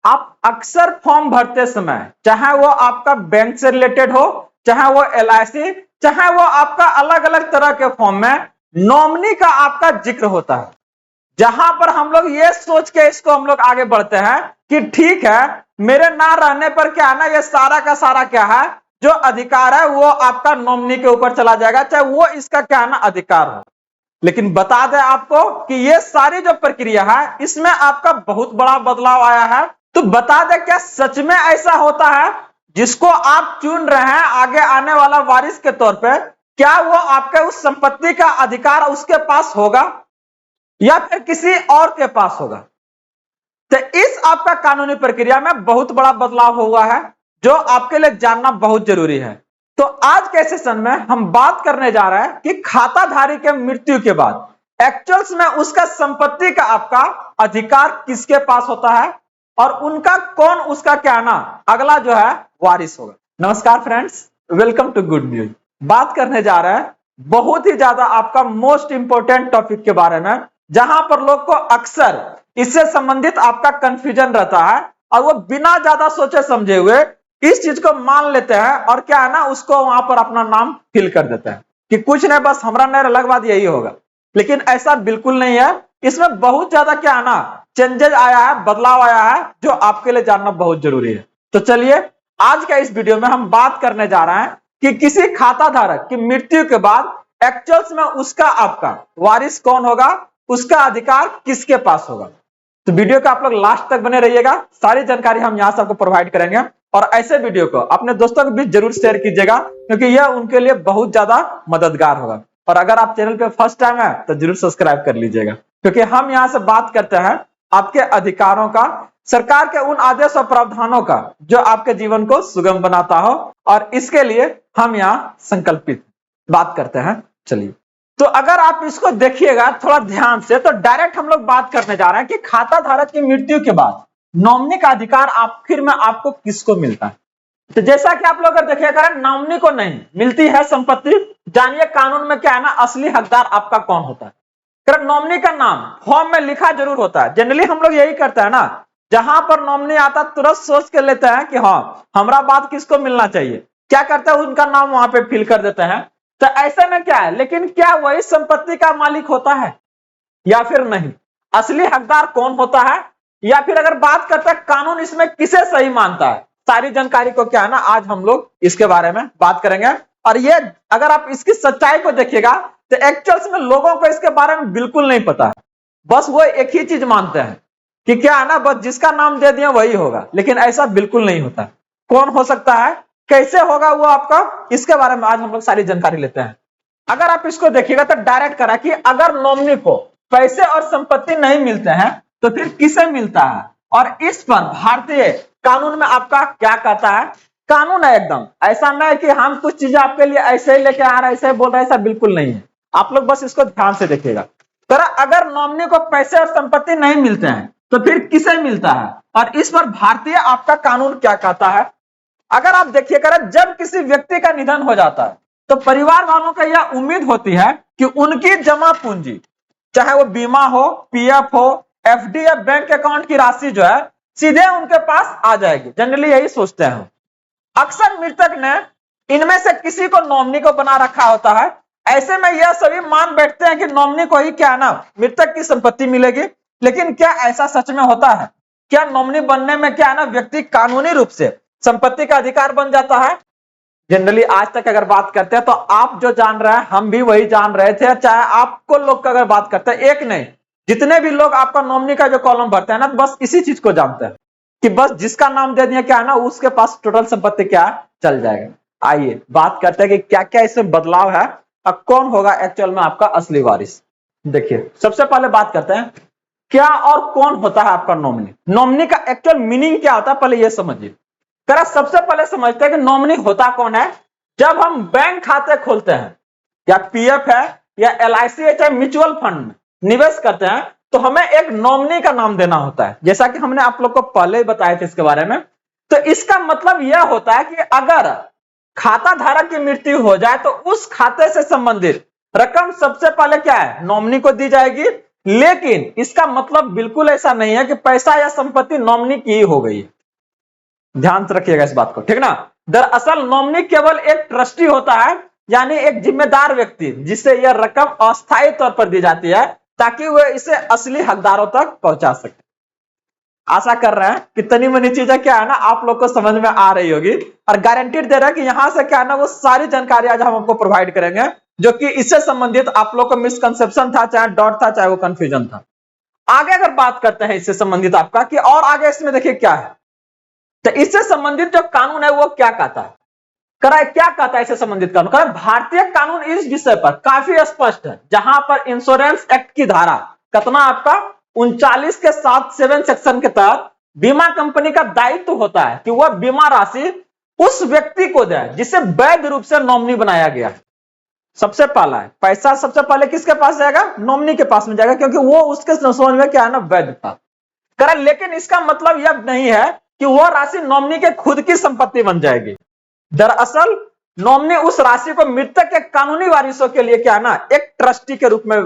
आप अक्सर फॉर्म भरते समय, चाहे वो आपका बैंक से रिलेटेड हो, चाहे वो LIC, चाहे वो आपका अलग अलग तरह के फॉर्म में नॉमिनी का आपका जिक्र होता है, जहां पर हम लोग ये सोच के इसको हम लोग आगे बढ़ते हैं कि ठीक है, मेरे ना रहने पर क्या है ना, ये सारा का सारा क्या है, जो अधिकार है वो आपका नॉमिनी के ऊपर चला जाएगा, चाहे वो इसका क्या है ना अधिकार हो। लेकिन बता दें आपको कि ये सारी जो प्रक्रिया है इसमें आपका बहुत बड़ा बदलाव आया है। तो बता दें, क्या सच में ऐसा होता है जिसको आप चुन रहे हैं आगे आने वाला वारिस के तौर पे, क्या वो आपके उस संपत्ति का अधिकार उसके पास होगा या फिर किसी और के पास होगा? तो इस आपका कानूनी प्रक्रिया में बहुत बड़ा बदलाव हुआ है, जो आपके लिए जानना बहुत जरूरी है। तो आज के सेशन में हम बात करने जा रहे हैं कि खाताधारी के मृत्यु के बाद एक्चुअल्स में उसका संपत्ति का आपका अधिकार किसके पास होता है और उनका कौन उसका क्या ना अगला जो है वारिस होगा। नमस्कार friends, welcome to good news. बात करने जा रहे हैं बहुत ही ज्यादा आपका मोस्ट इंपोर्टेंट टॉपिक के बारे में, जहां पर लोग को अक्सर इससे संबंधित आपका कंफ्यूजन रहता है और वो बिना ज्यादा सोचे समझे हुए इस चीज को मान लेते हैं और क्या है ना उसको वहां पर अपना नाम फिल कर देते हैं कि कुछ नहीं, बस हमरा नहीं अलग बात यही होगा। लेकिन ऐसा बिल्कुल नहीं है, इसमें बहुत ज्यादा क्या है ना चेंजेस आया है, बदलाव आया है, जो आपके लिए जानना बहुत जरूरी है। तो चलिए आज का इस वीडियो में हम बात करने जा रहे हैं कि किसी खाता धारक की मृत्यु के बाद एक्चुअल्स में उसका आपका वारिस कौन होगा, उसका अधिकार किसके पास होगा। तो वीडियो का आप लोग लास्ट तक बने रहिएगा, सारी जानकारी हम यहाँ से आपको प्रोवाइड करेंगे और ऐसे वीडियो को अपने दोस्तों के बीच जरूर शेयर कीजिएगा, क्योंकि यह उनके लिए बहुत ज्यादा मददगार होगा। और अगर आप चैनल पे फर्स्ट टाइम है तो जरूर सब्सक्राइब कर लीजिएगा, क्योंकि हम यहाँ से बात करते हैं आपके अधिकारों का, सरकार के उन आदेश और प्रावधानों का जो आपके जीवन को सुगम बनाता हो, और इसके लिए हम यहाँ संकल्पित बात करते हैं। चलिए, तो अगर आप इसको देखिएगा थोड़ा ध्यान से, तो डायरेक्ट हम लोग बात करने जा रहे हैं कि खाता धारक की मृत्यु के बाद नॉमिनी का अधिकार आखिर में आपको किसको मिलता है। तो जैसा कि आप लोग अगर देखिएगा, नॉमिनी को नहीं मिलती है संपत्ति, जानिए कानून में क्या है ना असली हकदार आपका कौन होता है। नॉमिनी का नाम फॉर्म में लिखा जरूर होता है, जनरली हम लोग यही करते हैं ना, जहां पर नॉमिनी आता तुरंत सोच के लेते हैं कि हाँ हमारा बात किसको मिलना चाहिए, क्या करते हैं उनका नाम वहां पे फिल कर देते हैं। तो ऐसे में क्या है, लेकिन क्या वही संपत्ति का मालिक होता है या फिर नहीं, असली हकदार कौन होता है, या फिर अगर बात करते हैं कानून इसमें किसे सही मानता है, सारी जानकारी को क्या है ना आज हम लोग इसके बारे में बात करेंगे। और ये अगर आप इसकी सच्चाई को देखिएगा तो एक्चुअल्स में लोगों को इसके बारे में बिल्कुल नहीं पता है, बस वो एक ही चीज मानते हैं कि क्या है ना बस जिसका नाम दे दिया वही होगा, लेकिन ऐसा बिल्कुल नहीं होता। कौन हो सकता है, कैसे होगा वो आपका, इसके बारे में आज हम लोग सारी जानकारी लेते हैं। अगर आप इसको देखिएगा तो डायरेक्ट करा कि अगर नॉमिनी को पैसे और संपत्ति नहीं मिलते हैं तो फिर किसे मिलता है, और इस पर भारतीय कानून में आपका क्या कहता है। कानून है एकदम, ऐसा नहीं है कि हम कुछ चीजें आपके लिए ऐसे ही लेके आ रहे हैं, ऐसे ही बोल रहे हैं, ऐसा बिल्कुल नहीं है। आप लोग बस इसको ध्यान से देखिएगा। तो अगर नॉमिनी को पैसे और संपत्ति नहीं मिलते हैं तो फिर किसे मिलता है, और इस पर भारतीय आपका कानून क्या कहता है। अगर आप देखिएगा, जब किसी व्यक्ति का निधन हो जाता है तो परिवार वालों को यह उम्मीद होती है कि उनकी जमा पूंजी, चाहे वो बीमा हो, PF हो, FD या बैंक अकाउंट की राशि जो है सीधे उनके पास आ जाएगी। जनरली यही सोचते हैं। अक्सर मृतक ने इनमें से किसी को नॉमिनी को बना रखा होता है। ऐसे में यह सभी मान बैठते हैं कि नॉमिनी को ही क्या ना मृतक की संपत्ति मिलेगी। लेकिन क्या ऐसा सच में होता है? क्या नॉमिनी बनने में क्या ना व्यक्ति कानूनी रूप से संपत्ति का अधिकार बन जाता है? जनरली आज तक अगर बात करते हैं तो आप जो जान रहे हैं हम भी वही जान रहे थे, चाहे आपको लोग का अगर बात करते हैं, एक नहीं जितने भी लोग आपका नॉमिनी का जो कॉलम भरते हैं ना, बस इसी चीज को जानते हैं कि बस जिसका नाम दे दिया क्या है ना उसके पास टोटल संपत्ति क्या चल जाएगा। आइए बात करते हैं कि क्या क्या इसमें बदलाव है और कौन होगा एक्चुअल में आपका असली वारिस। देखिए, सबसे पहले बात करते हैं क्या और कौन होता है आपका नॉमिनी। नॉमिनी का एक्चुअल मीनिंग क्या होता है पहले ये समझिए। सबसे पहले समझते हैं कि नॉमिनी होता कौन है। जब हम बैंक खाते खोलते हैं या PF है या LIC है, चाहे म्यूचुअल फंड में निवेश करते हैं, तो हमें एक नॉमिनी का नाम देना होता है, जैसा कि हमने आप लोग को पहले ही बताया था इसके बारे में। तो इसका मतलब यह होता है कि अगर खाता धारक की मृत्यु हो जाए तो उस खाते से संबंधित रकम सबसे पहले क्या है नॉमिनी को दी जाएगी, लेकिन इसका मतलब बिल्कुल ऐसा नहीं है कि पैसा या संपत्ति नॉमिनी की ही हो गई है। ध्यान से रखिएगा इस बात को, ठीक ना। दरअसल नॉमिनी केवल एक ट्रस्टी होता है, यानी एक जिम्मेदार व्यक्ति, जिसे यह रकम अस्थायी तौर पर दी जाती है ताकि वह इसे असली हकदारों तक पहुंचा सके। आशा कर रहे हैं कि तनी मनी चीजें क्या है ना आप लोग को समझ में आ रही होगी, और गारंटीड दे रहे हैं कि यहां से क्या है ना वो सारी जानकारी आज हम आपको प्रोवाइड करेंगे जो कि इससे संबंधित आप लोग को मिसकंसेप्शन था, चाहे डाउट था, चाहे वो कंफ्यूजन था। आगे अगर बात करते हैं इससे संबंधित आपका कि और आगे इसमें देखिए क्या है, तो इससे संबंधित जो कानून है वो क्या कहता है, क्या कहता है इससे संबंधित कानून। भारतीय कानून इस विषय पर काफी स्पष्ट है, जहां पर इंश्योरेंस एक्ट की धारा कितना आपका 39 के साथ 7 सेक्शन के तहत बीमा कंपनी का दायित्व होता है कि वह बीमा राशि उस व्यक्ति को दे जिसे वैध रूप से नॉमिनी बनाया गया है। सबसे पहला है पैसा, सबसे पहले किसके पास जाएगा, नॉमिनी के पास में जाएगा, क्योंकि वो उसके समझ में क्या है ना वैध था। लेकिन इसका मतलब यह नहीं है कि वह राशि नॉमिनी के खुद की संपत्ति बन जाएगी। दरअसल नॉमिनी उस राशि को मृतक के कानूनी वारिसों के लिए क्या है ना एक ट्रस्टी के रूप में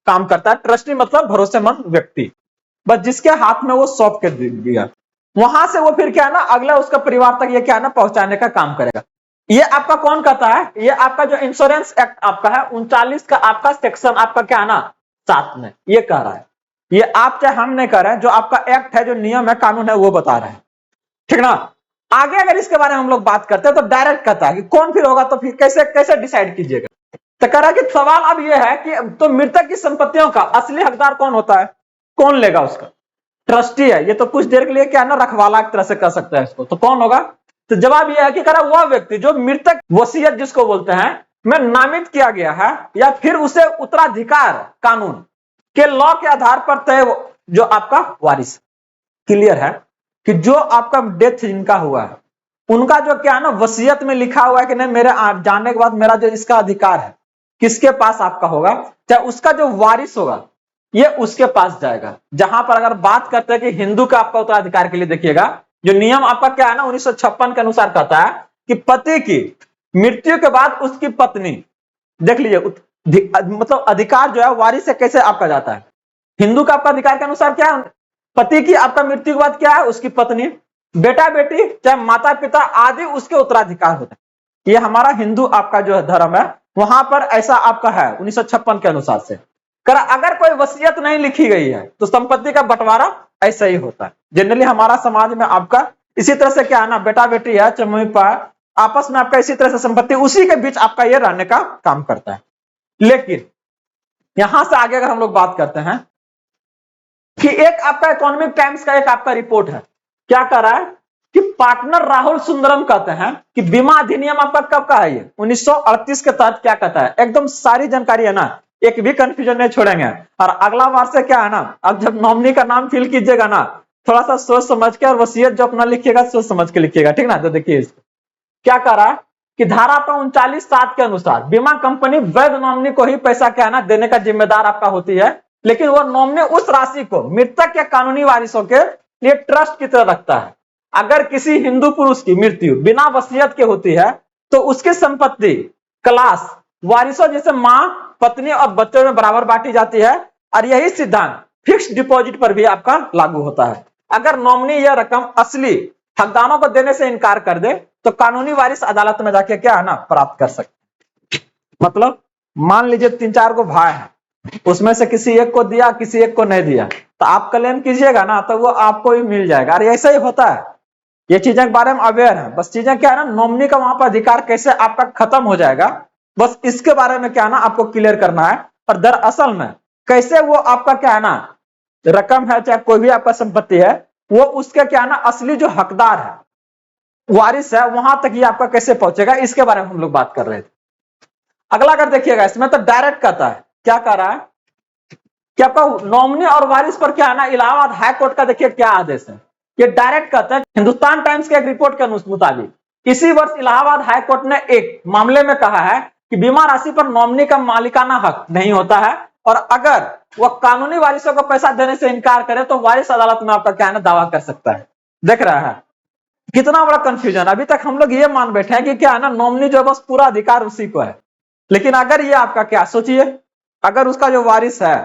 काम करता है। ट्रस्टी मतलब भरोसेमंद व्यक्ति, बस जिसके हाथ में वो सौंप के दिया, वहां से वो फिर क्या है ना अगला उसका परिवार तक ये क्या है ना पहुंचाने का काम करेगा। ये आपका कौन कहता है, ये आपका जो इंश्योरेंस एक्ट आपका है 39 का आपका सेक्शन आपका क्या है ना 7 में ये कह रहा है। ये आप चाहे हम नहीं कह रहे हैं, जो आपका एक्ट है, जो नियम है, कानून है, वो बता रहे हैं, ठीक ना। आगे अगर इसके बारे में हम लोग बात करते हैं तो डायरेक्ट कहता है कि कौन फिर होगा, तो फिर कैसे कैसे डिसाइड कीजिएगा। तो कह रहा है कि सवाल अब यह है कि तो मृतक की संपत्तियों का असली हकदार कौन होता है, कौन लेगा उसका, ट्रस्टी है। ये तो कुछ देर के लिए क्या है ना रखवाला की तरह से कह सकता है इसको, तो कौन होगा। तो जवाब यह है कि कह रहा वह व्यक्ति जो मृतक वसीयत जिसको बोलते हैं में नामित किया गया है, या फिर उसे उत्तराधिकार कानून के लॉ के आधार पर तय जो आपका वारिस। क्लियर है कि जो आपका डेथ जिनका हुआ है उनका जो क्या है ना वसीयत में लिखा हुआ है कि नहीं मेरे जाने के बाद मेरा जो इसका अधिकार है किसके पास आपका होगा, चाहे उसका जो वारिस होगा ये उसके पास जाएगा। जहां पर अगर बात करते हैं कि हिंदू का आपका उत्तराधिकार के लिए देखिएगा जो नियम आपका क्या है ना 1956 के अनुसार कहता है कि पति की मृत्यु के बाद उसकी पत्नी, देख लीजिए मतलब अधिकार जो है वारिस से कैसे आपका जाता है। हिंदू का आपका अधिकार के अनुसार क्या है, पति की आपका मृत्यु के बाद क्या है उसकी पत्नी, बेटा बेटी चाहे माता पिता आदि उसके उत्तराधिकार होते हैं। ये हमारा हिंदू आपका जो धर्म है वहां पर ऐसा आपका है 1956 के अनुसार से। अगर कोई वसीयत नहीं लिखी गई है तो संपत्ति का बंटवारा ऐसा ही होता है। जनरली हमारा समाज में आपका इसी तरह से क्या है ना बेटा बेटी है चाहे मम्मी पापा आपस में आपका इसी तरह से संपत्ति उसी के बीच आपका ये रहने का काम करता है। लेकिन यहां से आगे अगर हम लोग बात करते हैं कि एक आपका इकोनॉमिक टाइम्स का एक आपका रिपोर्ट है, क्या कर रहा है कि पार्टनर राहुल सुंदरम कहते हैं कि बीमा अधिनियम आपका कब का है, ये 1938 के तहत क्या कहता है। एकदम सारी जानकारी है ना, एक भी कंफ्यूजन नहीं छोड़ेंगे। और अगला बार से क्या है ना अब जब नॉमिनी का नाम फिल कीजिएगा ना थोड़ा सा सोच समझ के, और वसीयत जो अपना लिखिएगा सोच समझ के लिखिएगा, ठीक ना। तो देखिए इसको क्या कह रहा है कि धारा 39(7) के अनुसार बीमा कंपनी वैध नॉमिनी को ही पैसा क्या है ना देने का जिम्मेदार आपका होती है, लेकिन वह नॉमिनी उस राशि को मृतक के कानूनी वारिसों के लिए ट्रस्ट की तरह रखता है। अगर किसी हिंदू पुरुष की मृत्यु बिना वसीयत के होती है तो उसकी संपत्ति क्लास वारिसों जैसे मां पत्नी और बच्चों में बराबर बांटी जाती है, और यही सिद्धांत फिक्स्ड डिपॉजिट पर भी आपका लागू होता है। अगर नॉमिनी यह रकम असली हकदारों को देने से इनकार कर दे तो कानूनी वारिस अदालत में जाके क्या है ना प्राप्त कर सकते। मतलब मान लीजिए 3-4 को भाई है, उसमें से किसी एक को दिया किसी एक को नहीं दिया, तो आप क्लेम कीजिएगा ना तो वो आपको ही मिल जाएगा। अरे ऐसा ही होता है, ये चीजें के बारे में अवेयर है। बस चीजें क्या है ना नॉमिनी का वहां पर अधिकार कैसे आपका खत्म हो जाएगा, बस इसके बारे में क्या है ना आपको क्लियर करना है। और दरअसल में कैसे वो आपका क्या है ना रकम है चाहे कोई भी आपका संपत्ति है वो उसके क्या है ना असली जो हकदार है वारिस है वहां तक ये आपका कैसे पहुंचेगा, इसके बारे में हम लोग बात कर रहे थे। अगला अगर देखिएगा इसमें तो डायरेक्ट कहता है, क्या कह रहा है कि आपका नॉमिनी और वारिस पर क्या है ना इलाहाबाद हाई कोर्ट का देखिए क्या आदेश है। ये डायरेक्ट कहता है हिंदुस्तान टाइम्स के एक रिपोर्ट के मुताबिक इसी वर्ष इलाहाबाद हाई कोर्ट ने एक मामले में कहा है कि बीमा राशि पर नॉमिनी का मालिकाना हक नहीं होता है, और अगर वह कानूनी वारिसों को पैसा देने से इनकार करे तो वारिस अदालत में आपका क्या है ना दावा कर सकता है। देख रहा है कितना बड़ा कंफ्यूजन। अभी तक हम लोग ये मान बैठे हैं कि क्या है ना नॉमिनी जो बस पूरा अधिकार उसी को है, लेकिन अगर ये आपका क्या सोचिए अगर उसका जो वारिस है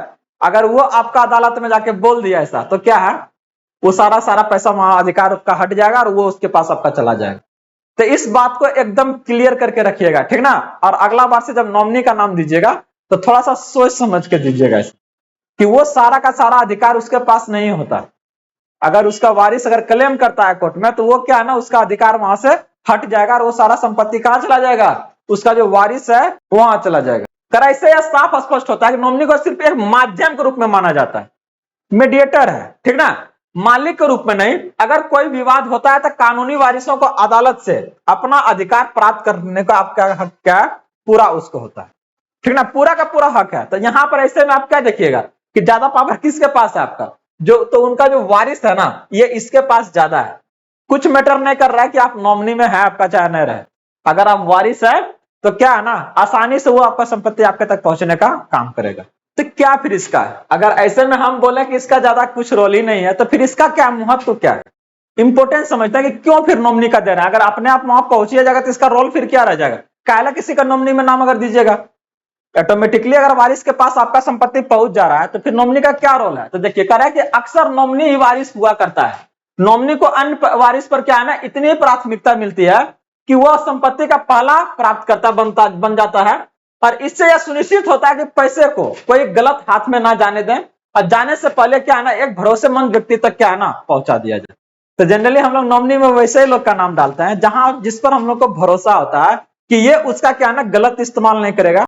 अगर वो आपका अदालत में जाके बोल दिया ऐसा, तो क्या है, वो सारा पैसा वहां अधिकार का हट जाएगा और वो उसके पास आपका चला जाएगा। तो इस बात को एकदम क्लियर करके रखिएगा, ठीक ना। और अगला बार से जब नॉमिनी का नाम दीजिएगा तो थोड़ा सा सोच समझ के दीजिएगा ऐसे, कि वो सारा का सारा अधिकार उसके पास नहीं होता। अगर उसका वारिस अगर क्लेम करता है कोर्ट में, तो वो क्या है ना, उसका अधिकार वहां से हट जाएगा और वो सारा संपत्ति कहां चला जाएगा, उसका जो वारिस है वहां चला जाएगा। कर ऐसे यह साफ स्पष्ट होता है कि नॉमिनी को सिर्फ एक माध्यम के रूप में माना जाता है, मीडिएटर है, ठीक ना, मालिक के रूप में नहीं। अगर कोई विवाद होता है तो कानूनी वारिसों को अदालत से अपना अधिकार प्राप्त करने का आपका हक क्या है, पूरा उसको होता है, ठीक ना, पूरा का पूरा हक है। तो यहां पर ऐसे में आप क्या देखिएगा कि ज्यादा पावर किसके पास है आपका, जो तो उनका जो वारिस है ना, ये इसके पास ज्यादा है। कुछ मैटर नहीं कर रहा है कि आप नॉमिनी में है आपका चाहे नहीं रहे, अगर आप वारिस है तो क्या है ना, आसानी से वो आपका संपत्ति आपके तक पहुंचने का काम करेगा। तो क्या फिर इसका है, अगर ऐसे में हम बोले कि इसका ज्यादा कुछ रोल ही नहीं है, तो फिर इसका क्या महत्व क्या है, इंपोर्टेंस समझते हैं कि क्यों फिर नॉमिनी का देना है। अगर अपने आप वहां पहुंचिए जाएगा तो इसका रोल फिर क्या रह जाएगा, काला किसी का नॉमिनी में नाम अगर दीजिएगा, ऑटोमेटिकली अगर वारिस के पास आपका संपत्ति पहुंच जा रहा है, तो फिर नॉमिनी का क्या रोल है। तो देखिए कह रहा है कि अक्सर नॉमिनी ही वारिस हुआ करता है। नॉमिनी को अन्य वारिस पर क्या है ना, इतनी प्राथमिकता मिलती है कि वह संपत्ति का पहला प्राप्तकर्ता बन जाता है, और इससे यह सुनिश्चित होता है कि पैसे को कोई गलत हाथ में ना जाने दें, और जाने से पहले क्या है ना, एक भरोसेमंद व्यक्ति तक क्या है ना पहुंचा दिया जाए। तो जनरली हम लोग नॉमिनी में वैसे ही लोग का नाम डालते हैं जहां जिस पर हम लोग को भरोसा होता है कि ये उसका क्या है ना गलत इस्तेमाल नहीं करेगा,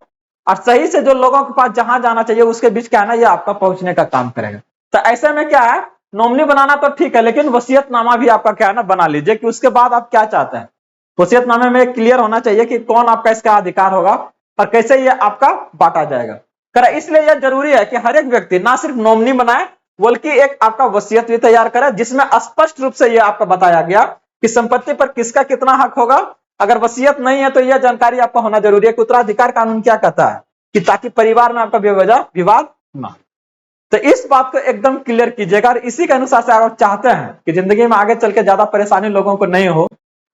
और सही से जो लोगों के पास जहां जाना चाहिए उसके बीच क्या है ना, ये आपका पहुंचने का काम करेगा। तो ऐसे में क्या है, नॉमिनी बनाना तो ठीक है, लेकिन वसीयतनामा भी आपका क्या है ना बना लीजिए कि उसके बाद आप क्या चाहते हैं। वसीयतनामे में क्लियर होना चाहिए कि कौन आपका इसका अधिकार होगा और कैसे ये आपका बांटा जाएगा। कर इसलिए यह जरूरी है कि हर एक व्यक्ति ना सिर्फ नॉमिनी बनाए, बल्कि एक आपका वसीयत भी तैयार करे, जिसमें स्पष्ट रूप से यह आपका बताया गया कि संपत्ति पर किसका कितना हक होगा। अगर वसीयत नहीं है तो यह जानकारी आपको होना जरूरी है कि उत्तराधिकार कानून क्या कहता है, कि ताकि परिवार में आपका बेवजह विवाद ना। तो इस बात को एकदम क्लियर कीजिएगा, और इसी के अनुसार से आप चाहते हैं कि जिंदगी में आगे चल के ज्यादा परेशानी लोगों को नहीं हो,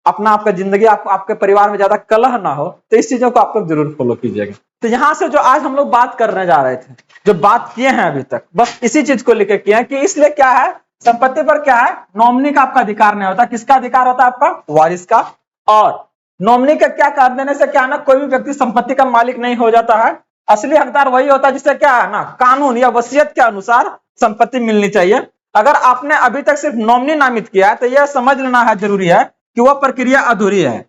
अपना आपका जिंदगी आपके परिवार में ज्यादा कलह ना हो, तो इस चीजों को आप लोग जरूर फॉलो कीजिएगा। तो यहां से जो आज हम लोग बात करने जा रहे थे, जो बात किए हैं अभी तक, बस इसी चीज को लेकर किए हैं कि इसलिए क्या है, संपत्ति पर क्या है, नॉमिनी का आपका अधिकार नहीं होता। किसका अधिकार होता है, आपका वारिस का। और नॉमिनी का क्या कर देने से क्या है ना, कोई भी व्यक्ति संपत्ति का मालिक नहीं हो जाता है। असली हकदार वही होता है जिससे क्या है ना, कानून या वसीयत के अनुसार संपत्ति मिलनी चाहिए। अगर आपने अभी तक सिर्फ नॉमिनी नामित किया है, तो यह समझ लेना है जरूरी है कि वह प्रक्रिया अधूरी है।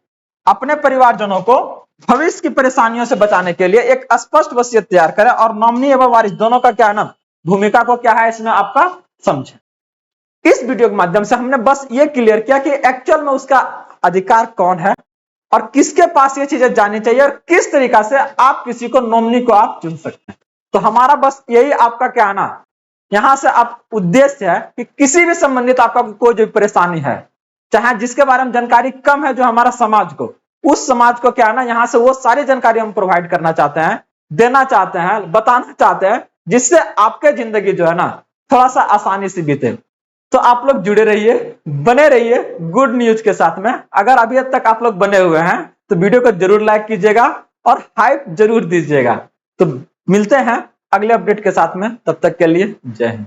अपने परिवारजनों को भविष्य की परेशानियों से बचाने के लिए एक स्पष्ट वसीयत तैयार करें, और नॉमिनी एवं वारिस दोनों का क्या है ना, भूमिका को क्या है इसमें आपका समझें। इस वीडियो के माध्यम से हमने बस ये क्लियर किया कि एक्चुअल में उसका अधिकार कौन है, और किसके पास ये चीजें जानी चाहिए, और किस तरीका से आप किसी को नॉमिनी को आप चुन सकते हैं। तो हमारा बस यही आपका क्या है ना, यहां से आप उद्देश्य है कि किसी भी संबंधित आपका कोई जो परेशानी है, चाहे जिसके बारे में जानकारी कम है जो हमारा समाज को, उस समाज को क्या है ना, यहां से वो सारी जानकारी हम प्रोवाइड करना चाहते हैं, देना चाहते हैं, बताना चाहते हैं, जिससे आपके जिंदगी जो है ना थोड़ा सा आसानी से बीते। तो आप लोग जुड़े रहिए, बने रहिए गुड न्यूज के साथ में। अगर अभी तक आप लोग बने हुए हैं तो वीडियो को जरूर लाइक कीजिएगा और हाइप जरूर दीजिएगा। तो मिलते हैं अगले अपडेट के साथ में, तब तक के लिए जय हिंद।